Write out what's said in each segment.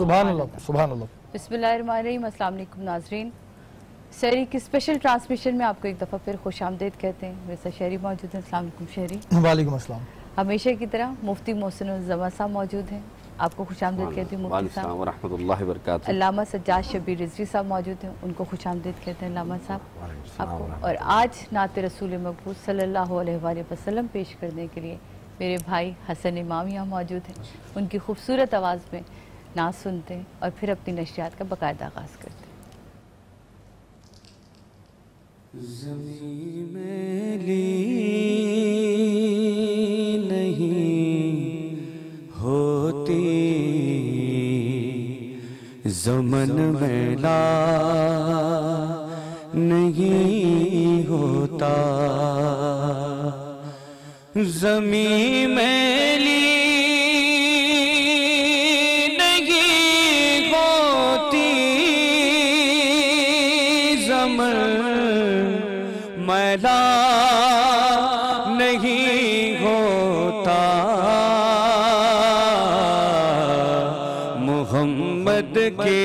सुभान अल्लाह सुभान अल्लाह। बिस्मिल्लाहिर्रहमानिर्रहीम। अस्सलाम वालेकुम नाज़रीन, शहरी की स्पेशल ट्रांसमिशन में आपको एक दफ़ा फिर खुशामदीद कहते हैं। मेरे साथ शहरी मौजूद हैं। अस्सलाम वालेकुम शहरी। वालेकुम अस्सलाम। हमेशा की तरह मुफ्ती मोहसिन ज़मा साहब मौजूद हैं, आपको खुशामदीद कहती हूँ मुफ्ती साहब। रहमतुल्लाहि व बरकातहू। अल्लामा सज्जाद शबीर रिजवी साहब मौजूद हैं, उनको खुशामदीद कहते हैं अल्लामा साहब आपको। और आज नात रसूल मकबूल सल्लल्लाहु अलैहि वसल्लम पेश करने के लिए मेरे भाई हसन इमाम यहाँ मौजूद हैं। उनकी खूबसूरत आवाज़ में नात सुनते हैं और फिर अपनी नशियात का बाकायदा आगाज़ करते हैं। ज़मीं मैली नहीं होती, ज़मन मैला नहीं होता। ज़मीं मैली नहीं होती, ज़मन मैला नहीं होता। मोहम्मद के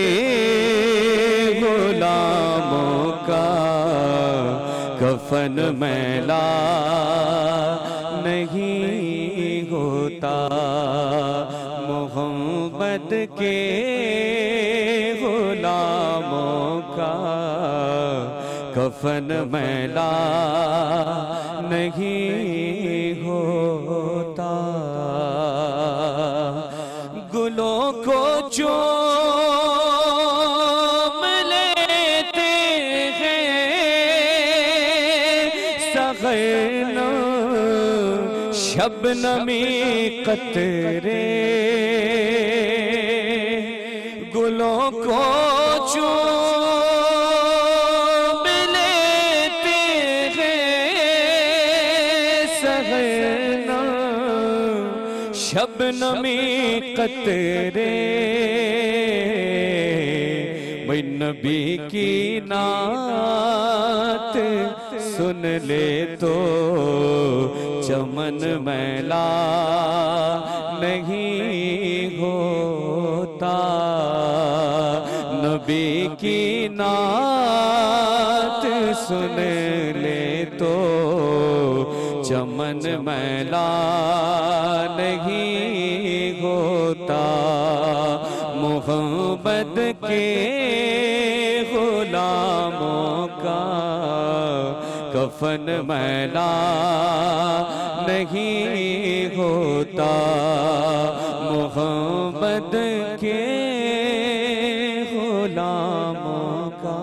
गुलामों का कफन मैला नहीं होता। मोहम्मद के गुलामों का कफन मैला नहीं होता। गुलों को चूम लेते हैं सग़ैना शबनमी कतरे। गुलों को चूम लेते हैं सग़ैना शबनमी कतरे। मैं नबी की नात सुन ले तो चमन मैला नहीं होता। नबी की नात सुन ले तो चमन चमन मैला नहीं होता, मोहब्बत के गुलामों का कफन मैला नहीं होता, मोहब्बत के गुलामों का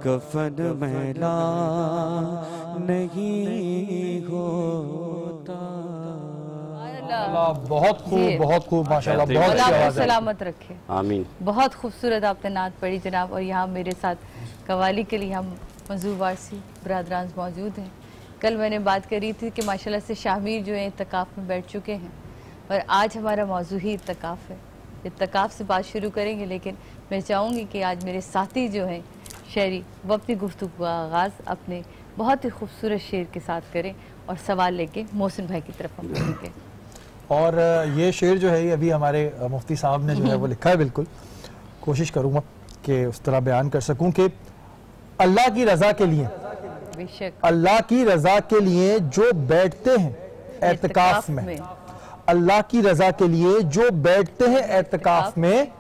कफन मैला नहीं होता। बहुत खूब माशाल्लाह, बहुत अल्लाह अच्छी आपको आवाज़ है। सलामत रखे। आमीन। बहुत खूबसूरत आपने नात पढ़ी जनाब। और यहाँ मेरे साथ कवाली के लिए हम मंजूर वारसी ब्रादरान मौजूद हैं। कल मैंने बात करी थी कि माशाल्लाह से शाहमीर जो है इत्तकाफ़ में बैठ चुके हैं और आज हमारा मौजू ही इत्तकाफ़ है। इत्तकाफ़ से बात शुरू करेंगे, लेकिन मैं चाहूँगी कि आज मेरे साथी जो हैं शायरी वो अपनी गुफ्तगू का आगाज़ अपने बहुत ही खूबसूरत शेर के साथ करें और सवाल लेके मोहसिन भाई की तरफ हम बढ़ेंगे। और ये शेर जो है ये अभी हमारे मुफ्ती साहब ने जो है वो लिखा है। बिल्कुल कोशिश करूँगा कि उस तरह बयान कर सकूँ कि अल्लाह की रज़ा के लिए, बेशक अल्लाह की रज़ा के लिए जो बैठते हैं एतकाफ़ में, अल्लाह की रज़ा के लिए जो बैठते हैं एतकाफ़ में,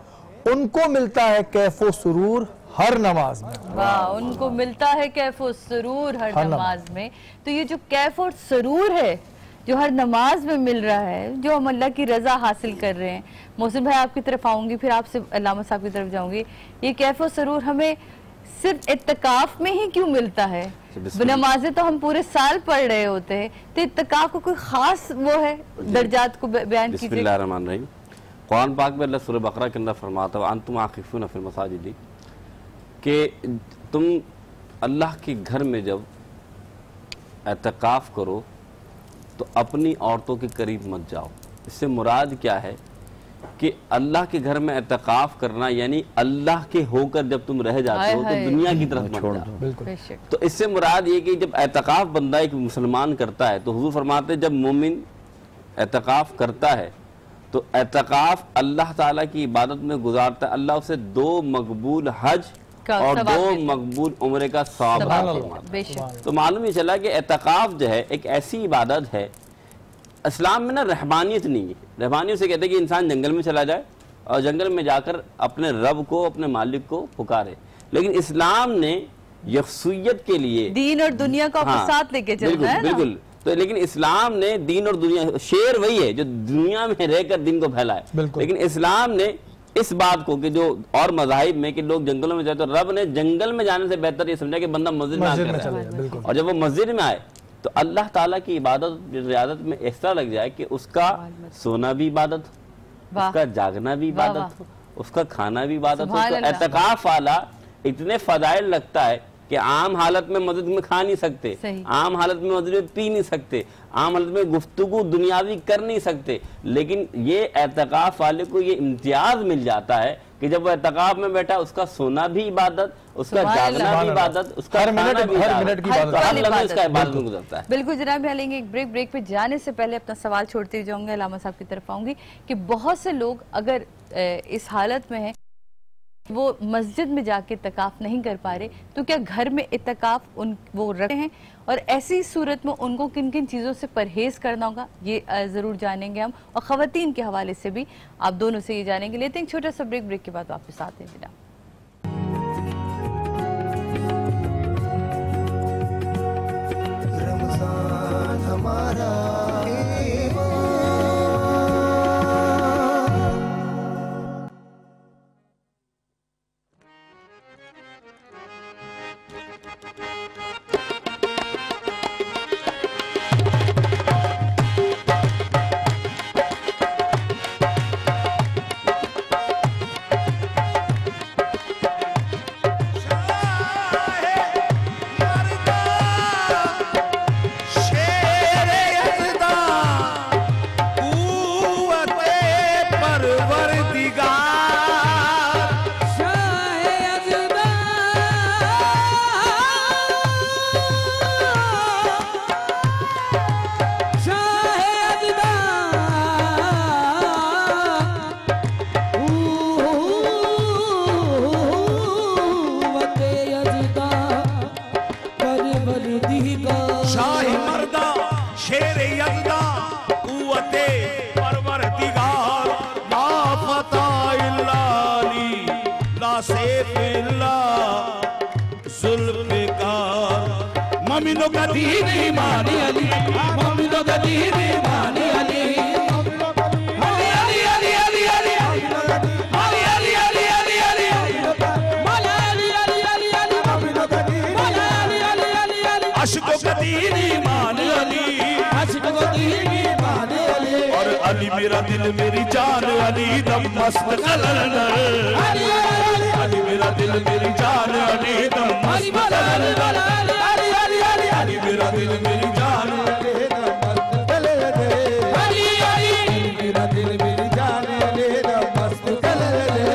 उनको मिलता है कैफ़ो सुरूर हर नमाज में। वाह, उनको मिलता है कैफ और सुरूर हर नमाज में। तो ये जो कैफ और सुरूर है जो हर नमाज में मिल रहा है, जो हम अल्लाह की रज़ा हासिल कर रहे हैं, मोहसिन भाई आपकी तरफ आऊँगी, फिर आपसे अल्लामा साहब की तरफ जाऊँगी। ये कैफ और सुरूर हमें सिर्फ इत्तकाफ में ही क्यों मिलता है? नमाजें तो हम पूरे साल पढ़ रहे होते हैं, तो इत्तकाफ को कोई खास वो है दर्जात को बयान कीजिए। बिस्मिल्लाहिर्रहमानिर्रहीम। कुरान पाक में अल्लाह सूरह बकरा के अंदर फरमाता है अंतुम आकिफून फिल मसाजिद, कि तुम अल्लाह के घर में जब एतकाफ़ करो तो अपनी औरतों के करीब मत जाओ। इससे मुराद क्या है कि अल्लाह के घर में एतकाफ़ करना यानी अल्लाह के होकर जब तुम रह जाते हो तो दुनिया की तरफ मत जाओ। तो इससे मुराद ये कि जब एतकाफ़ बंदा एक मुसलमान करता है तो हुजूर फरमाते जब मोमिन एतकाफ़ करता है तो एतकाफ़ अल्लाह ताला की इबादत में गुजारता है, अल्लाह उसे 2 मकबूल हज और 2 मकबूल उम्रे का सवाब। तो मालूम ही चला कि एतकाफ़ जो है एक ऐसी इबादत है, इस्लाम में ना रहबानियत नहीं है। रहबानियत से कहते हैं कि इंसान जंगल में चला जाए और जंगल में जाकर अपने रब को, अपने मालिक को पुकारे, लेकिन इस्लाम ने यकसूयत के लिए दीन और दुनिया को अपने साथ लेके चलना है। बिल्कुल। तो लेकिन इस्लाम ने दीन और दुनिया, शेर वही है जो दुनिया में रहकर दिन को फैलाए, लेकिन इस्लाम ने इस बात को कि जो और मज़ाहिब में कि लोग जंगलों में जाए तो रब ने जंगल में जाने से बेहतर ये समझा कि बंदा मस्जिद में आकर, और जब वो मस्जिद में आए तो अल्लाह ताला की इबादत रियादत में ऐसा लग जाए कि उसका सोना भी इबादत, उसका जागना भी इबादत, उसका खाना भी इबादत हो। तो एतकाफ वाला इतने फदाइल लगता है कि आम हालत में मस्जिद में खा नहीं सकते, आम हालत में मस्जिद में पी नहीं सकते, आम हालत में गुफ्तगू दुनियावी कर नहीं सकते, लेकिन ये एतकाफ वाले को ये इम्तियाज मिल जाता है कि जब वो एतकाफ में बैठा उसका सोना भी इबादत, उसका जागना भी इबादत, उसका हर मिनट की इबादत में गुजरता है। बिल्कुल जनाब, यहाँ लेंगे एक ब्रेक पे जाने से पहले अपना सवाल छोड़ते जाऊंगे, अल्लामा साहब की तरफ आऊंगी कि बहुत से लोग अगर इस हालत में है वो मस्जिद में जाके इत्तकाफ नहीं कर पा रहे, तो क्या घर में इत्तकाफ वो रखते हैं, और ऐसी सूरत में उनको किन किन चीज़ों से परहेज़ करना होगा ये ज़रूर जानेंगे हम, और ख़वातीन के हवाले से भी आप दोनों से ये जानेंगे। लेते हैं छोटा सा ब्रेक के बाद वापस आते हैं बिना। रमज़ान हमारा बिल्ला जुल्फ़िकार मोमिनो का दीन ईमानी अली मोमिनो का दीन ईमानी अली अशको का दीन ईमान अली अशको का दीन ईमान अली और अली मेरा दिल मेरी जान अली दम मस्त कलंदर अली मेरा दिल मेरी जान अली दम मस्त कलंदर अली मेरा दिल मेरी जान अली दम मस्त कलंदर अली मेरा दिल मेरी जान अली दम मस्त कलंदर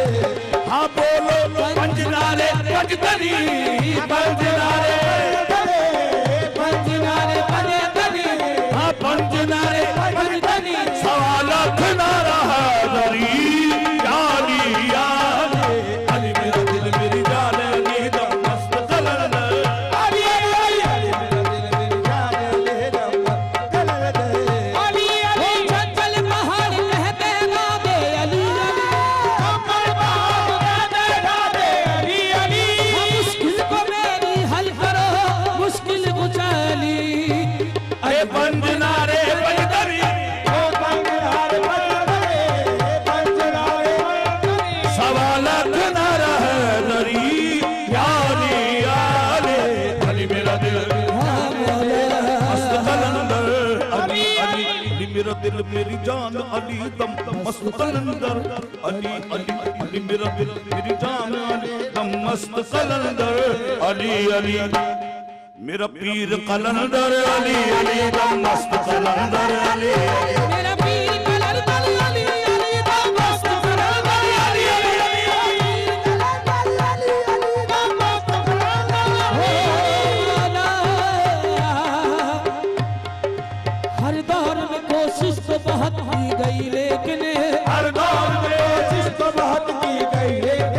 हाँ बोलो पंजनारे पंजतनी पंजनारे सवालत नारा हैदरी याली याले अली मेरा दिल मेरी जान अली दम मस्त कलंदर अली मेरा दिल मेरी जान अली दम मस्त कलंदर अली जंगल पहाड़ कहते गावे अली जंगल पहाड़ कहते गावे अली मुश्किल को मेरी हल करो मुश्किल कुचली अरे पंजनारे पंजतनी सवालत नारा हैदरी याली याले अली मेरा दिल मस्त कलंदर अली अली मेरा दिल मेरी जान अली दम मस्त कलंदर अली अली अली मेरा दिल मेरी जान अली दम मस्त कलंदर अली अली मेरा पीर कलंदर अली अली दम मस्त कलंदर अली मेरा पीर कलंदर अली अली दम मस्त कलंदर अली अली दम मस्त कलंदर हर दौर में कोशिश तो बहुत की गई लेकिन हर दौर में कोशिश तो बहुत की गई लेकिन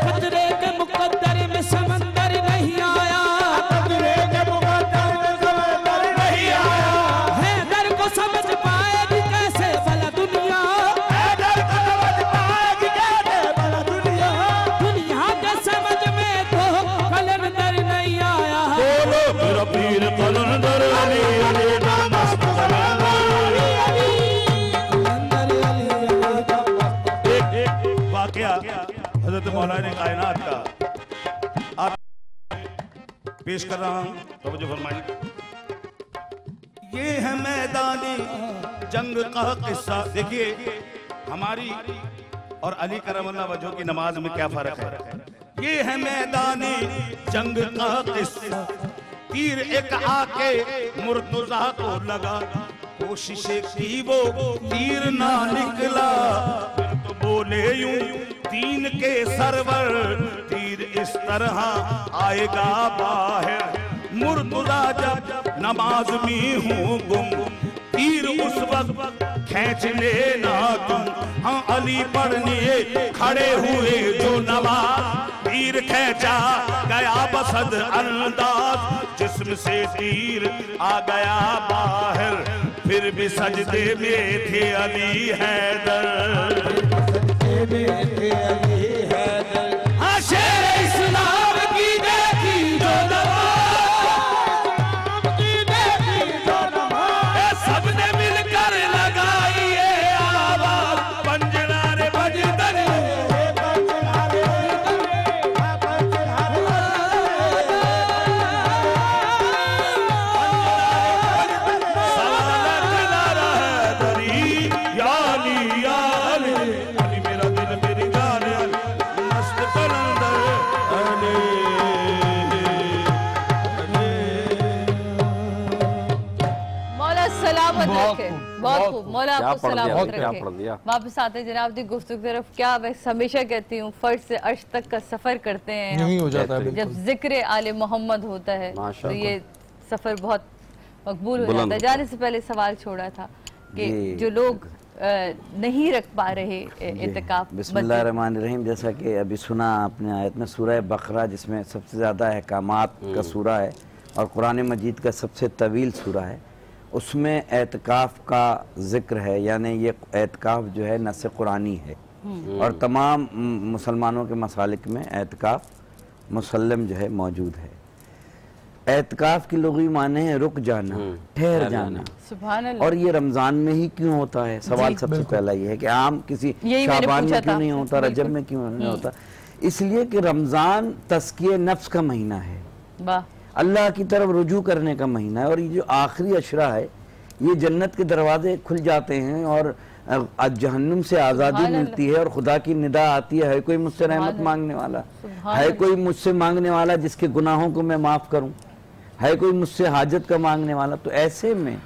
खतरे के मुकद्दर में समंदर नहीं आया समझ पाएगी कैसे भला दुनिया हैदर को समझ पाएगी कैसे भला दुनिया दुनिया के समझ में तो कलंदर नहीं आया बोलो मेरा पीर कलंदर अली अली दम मस्त कलंदर अली एक वाकया हजरत मौलाना कायनात का आप पेश कर रहा हूं तवज्जो फरमाइए ये है मैदानी जंग का किस्सा देखिए हमारी और अली करमल्लाह वजह की नमाज में क्या फर्क है ये है मैदानी जंग का किस्सा तीर एक आके मुर्तजा को लगा कोशिशें की वो तीर ना निकला फिर तो बोले यूं दीन के सरवर तीर इस तरह आएगा बाहर मुर्तजा जब नमाज में हूँ गुम तीर उस वक्त खींच लेना तुम हाँ अली पढ़ने खड़े हुए जो नमाज तीर खींचा गया बसद अंदाज जिस्म से तीर आ गया बाहर फिर भी सजदे में थे अली हैदर हाँ शेर इस्लाम की देखी जो सबने मिलकर लगाइए आवाज पंजनारे बजतनी सवालत नारा हैदरी याली याली अली मेरा दिल मेरी जान मस्त कलंदर अली सलामत रखे बहुत खूब मौला क्या आपको पढ़ दिया, सलामत क्या रखे पढ़ दिया। वापस आते हैं जनाब दी गुफ्तगू की तरफ क्या मैं हमेशा कहती हूँ फर्ज से अर्श तक का सफर करते हैं नहीं हो जाता है जब बिल्कुल जिक्र आले मोहम्मद होता है तो माशाअल्लाह। ये सफर बहुत मकबूल हो बुलंद जाता है। होता जाने से पहले सवाल छोड़ा था कि जो लोग नहीं रख पा रहे इत्तिकाफ बिस्मिल्लाहिर्रहमानिर्रहीम जैसा कि अभी सुना आपने आयत में सूरह बकरा जिसमें सबसे ज़्यादा अहकामात का सूरा है और कुरान मजीद का सबसे तवील सूरा है उसमें एतकाफ़ का ज़िक्र है यानी ये एतकाफ़ जो है नस कुरानी है और तमाम मुसलमानों के मसालिक में एतकाफ़ मुसल्लम जो है मौजूद है। एतकाफ की लुग़वी माने है रुक जाना, ठहर जाना। सुभान अल्लाह। और ये रमजान में ही क्यों होता है? सवाल सबसे पहला ये है कि आम किसी शाबान में क्यों नहीं होता, रजब में क्यों नहीं होता? इसलिए कि रमजान तस्किये नफ्स का महीना है, अल्लाह की तरफ रुजू करने का महीना है। और ये जो आखिरी अशरा है, ये जन्नत के दरवाजे खुल जाते हैं और जहन्नुम से आज़ादी मिलती है और खुदा की निदा आती है कोई मुझसे रहमत मांगने वाला, है कोई मुझसे मांगने वाला जिसके गुनाहों को मैं माफ़ करूं, है कोई मुझसे हाजत का मांगने वाला। तो ऐसे में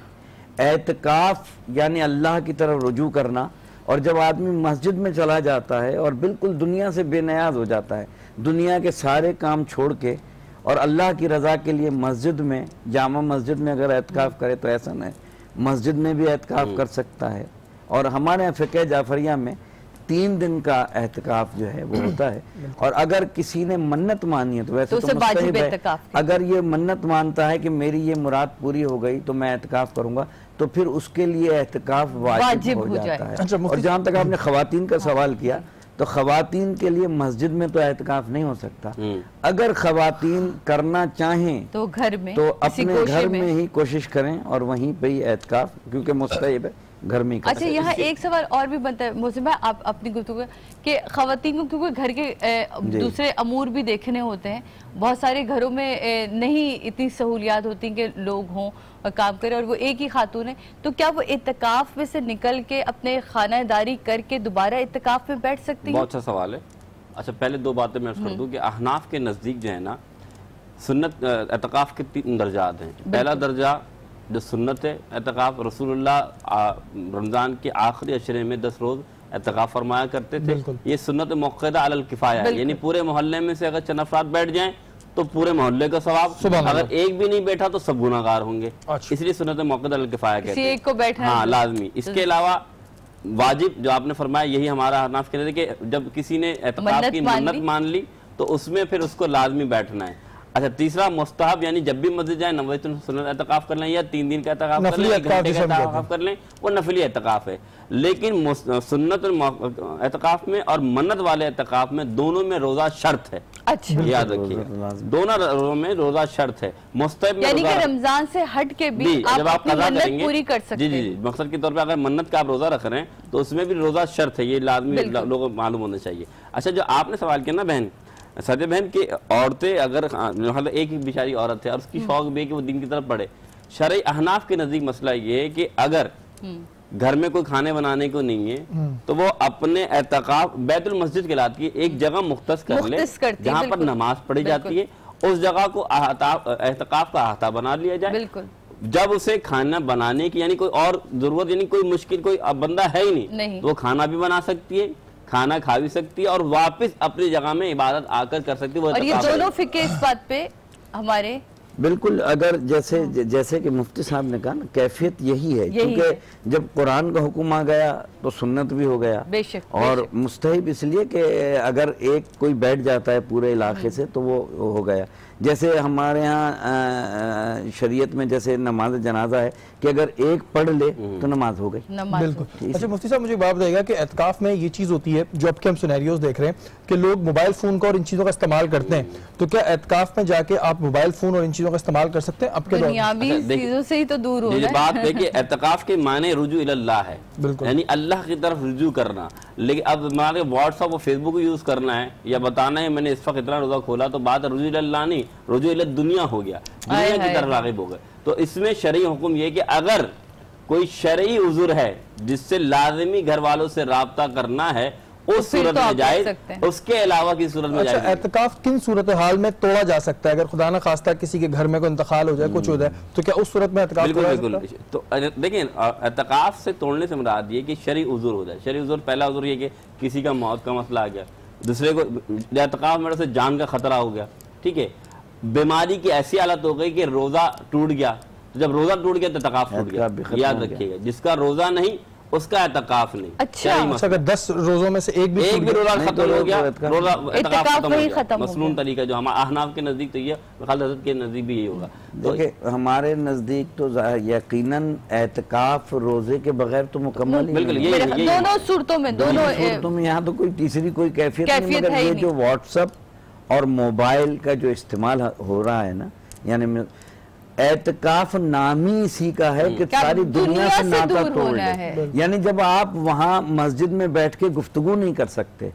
एतकाफ यानी अल्लाह की तरफ रुजू करना। और जब आदमी मस्जिद में चला जाता है और बिल्कुल दुनिया से बेनियाज हो जाता है, दुनिया के सारे काम छोड़ के और अल्लाह की रज़ा के लिए मस्जिद में, जामा मस्जिद में अगर एतकाफ करे तो ऐसा नहीं, मस्जिद में भी एतकाफ कर सकता है। और हमारे यहाँ फ़िक़्ह जाफरिया में 3 दिन का एहतिकाफ जो है वो होता है। और अगर किसी ने मन्नत मानी है तो वैसे तो मुस्तहिब है, अगर ये मन्नत मानता है कि मेरी ये मुराद पूरी हो गई तो मैं एहतिकाफ करूंगा, तो फिर उसके लिए एहतिकाफ वाजिब हो जाता है। और जहाँ तक आपने ख़वातीन का सवाल किया, तो ख़वातीन के लिए मस्जिद में तो एहतिकाफ नहीं हो सकता। अगर ख़वातीन करना चाहें तो घर में, तो अपने घर में ही कोशिश करें और वहीं पे ही एहतिकाफ, क्योंकि मुस्तहिब है घर में। अच्छा, यहाँ एक सवाल और भी बनता है मोहसिन भाई, आप अपनी गुफ्तगू कि ख़वातीन को क्योंकि घर के दूसरे अमूर भी देखने होते हैं, बहुत सारे घरों में नहीं इतनी सहूलियात होती कि लोग हों और काम करें, और वो एक ही खातून है, तो क्या वो इत्तिकाफ में से निकल के अपने खानादारी करके दोबारा इत्तिकाफ में बैठ सकती है? बहुत अच्छा सवाल है। अच्छा, पहले 2 बातें मैं कर दूं कि अहनाफ के नज़दीक जो है ना, सुन्नत इत्तिकाफ के 3 दर्जात हैं। पहला दर्जा जो सुन्नत है एतकाफ, रसूलुल्लाह रमज़ान के आखिरी अशरे में 10 रोज़ एतकाफ फरमाया करते थे। ये सुन्नत मुक़्क़दा अलल किफ़ाया है, यानी पूरे मोहल्ले में से अगर चंद अफराद बैठ जाएं तो पूरे मोहल्ले का सवाब, अगर एक भी नहीं बैठा तो सब गुनाहगार होंगे। इसलिए सुन्नत मुक़्क़दा अलल किफ़ाया कहते हैं, एक को बैठना हाँ लाजमी। इसके अलावा वाजिब जो आपने फरमाया, यही हमारा हनाफ कहते थे कि जब किसी ने एतकाफ की मन्नत मान ली तो उसमें फिर उसको लाजमी बैठना है। अच्छा, तीसरा मुस्तहब, यानी जब भी मस्जिद जाए नवैतुल सुन्नत एतकाफ कर लें या 3 दिन का एतकाफ कर लें, 1 घंटे का एतकाफ कर लें, वो नफली एतकाफ है। लेकिन सुन्नत एतकाफ में और मन्नत वाले एतकाफ में दोनों में रोजा शर्त है। अच्छा, याद रखिए, दोनों रोजों में रोजा शर्त है। मुस्तहब यानी कि रमजान से हट के भी जब आप कज़ा करेंगे पूरी कर सकते हैं। जी, मकसद के तौर पर अगर मन्नत का आप रोजा रख रहे हैं तो उसमें भी रोजा शर्त है, ये लाजमी लोगों को मालूम होना चाहिए। अच्छा, जो आपने सवाल किया ना बहन, सदे बहन की औरतें अगर एक ही बेचारी औरत है और उसकी शौक भी है कि वो दिन की तरफ पढ़े, शरई अहनाफ के नजदीक मसला ये है कि अगर घर में कोई खाने बनाने को नहीं है तो वो अपने एतकाफ बैतुल मस्जिद के लात की एक जगह मुख्तस कर ले जहाँ पर नमाज पढ़ी जाती है, उस जगह को एतकाफ का अहाता बना लिया जाए। जब उसे खाना बनाने की यानी कोई और जरूरत, यानी कोई मुश्किल कोई बंदा है ही नहीं, तो वो खाना भी बना सकती है, खाना खा भी सकती है और वापस अपनी जगह में इबादत आकर कर सकती है। और ये दोनों फिक्र इस बात पे हमारे बिल्कुल, अगर जैसे कि मुफ्ती साहब ने कहा ना, कैफियत यही है, क्योंकि जब कुरान का हुक्म आ गया तो सुन्नत भी हो गया। बेशक, और मुस्तहिब इसलिए कि अगर एक कोई बैठ जाता है पूरे इलाके से तो वो हो गया। जैसे हमारे यहाँ शरीयत में जैसे नमाज जनाजा है कि अगर एक पढ़ ले तो नमाज हो गई। बिल्कुल। अच्छा मुफ्ती साहब, मुझे बात बताइएगा कि एतकाफ में ये चीज़ होती है जो अब के हम सिनेरियोज देख रहे हैं कि लोग मोबाइल फ़ोन का और इन चीज़ों का इस्तेमाल करते हैं, तो क्या एतकाफ में जाके आप मोबाइल फ़ोन और इन चीज़ों का इस्तेमाल कर सकते हैं? आपके चीज़ों से ही तो दूर हो जाए। बात देखिए, एतकाफ के माने रुजू इल्लाह है, यानी अल्लाह की तरफ रुजू करना। लेकिन अब हमारे व्हाट्सअप और फेसबुक यूज करना है या बताना है मैंने इस वक्त इतना रोजा खोला, तो बात रुजू इल्लाह नहीं, रुजू इल्ला दुनिया हो गया, दुनिया की तरफ राग़िब हो गए। तो इसमें शरई हुक्म ये कि अगर कोई शरई उज़ुर है जिससे लाज़िमी घर वालों से राब्ता करना है, उस सूरत में जायज़, उसके अलावा की सूरत में जायज़। एतकाफ किन सूरत हाल में तोड़ा जा सकता है? अगर खुदा न खास्ता किसी के घर में कोई इंतकाल हो जाए, कुछ हो जाए, तो क्या उस सूरत में एतकाफ तोड़ा जा सकता है? तो देखिए, एतकाफ से तोड़ने से मुराद ये कि शरई उज़ुर हो जाए। शरई उज़ुर, पहला उज़ुर ये कि किसी का मौत का मसला आ गया, दूसरे को एतकाफ में से जान का खतरा हो गया, ठीक है, बीमारी की ऐसी हालत हो गई कि रोजा टूट गया, तो जब रोजा टूट गया तो एतकाफ टूट गया। याद रखिएगा, जिसका रोजा नहीं उसका एतकाफ नहीं। अच्छा, अगर 10 रोजों में से एक भी रोजा खत्म हो गया, रोजा एतकाफ नहीं खत्म, मसनून तरीका जो हमारे अहनाफ के नजदीक तो ये, हज़रत के नजदीक भी यही होगा। देखिए, हमारे नजदीक तो यकीनन एतकाफ रोजे के बगैर तो मुकम्मल ही नहीं। दोनों सूरतों में, दोनों सूरतों में यहाँ तो कोई तीसरी कोई कैफियत नहीं, मगर ये जो व्हाट्सएप और मोबाइल का जो इस्तेमाल हो रहा है ना, यानी एतकाफ नाम ही इसी का है कि सारी दुनिया से नाता तोड़ ले। यानी जब आप वहाँ मस्जिद में बैठ के गुफ्तगू नहीं कर सकते,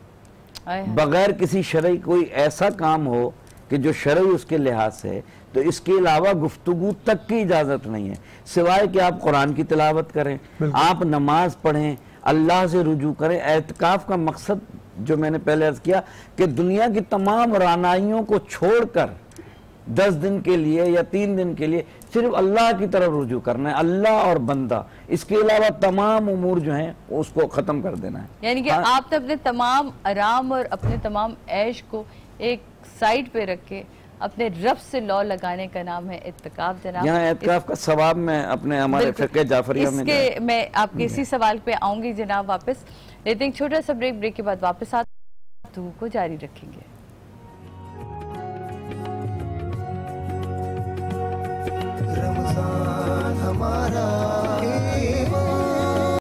बगैर किसी शरई कोई ऐसा काम हो कि जो शरई उसके लिहाज से है, तो इसके अलावा गुफ्तगू तक की इजाज़त नहीं है, सिवाय कि आप कुरान की तिलावत करें, आप नमाज पढ़ें, अल्लाह से रुजू करें। एतकाफ का मकसद जो मैंने पहले अर्ज किया कि दुनिया की तमाम रानाइयों को छोड़कर 10 दिन के लिए या 3 दिन के लिए सिर्फ अल्लाह की तरफ रुजू करना है, अल्लाह और बंदा, इसके अलावा तमाम उमूर जो हैं उसको ख़त्म कर देना है। यानी कि आपने अपने तमाम आराम और अपने तमाम ऐश को एक साइड पे रख के अपने रब से लौ लगाने का नाम है इत्तिकाफ। जनाब, यहाँ इत्तिकाफ का सवाब मैं अपने हमारे फ़िक़्ह जाफरिया में मैं आपके इसी सवाल पे आऊंगी जनाब वापस, लेकिन छोटा सा ब्रेक के बाद वापस आते को जारी रखेंगे। रमजान हमारा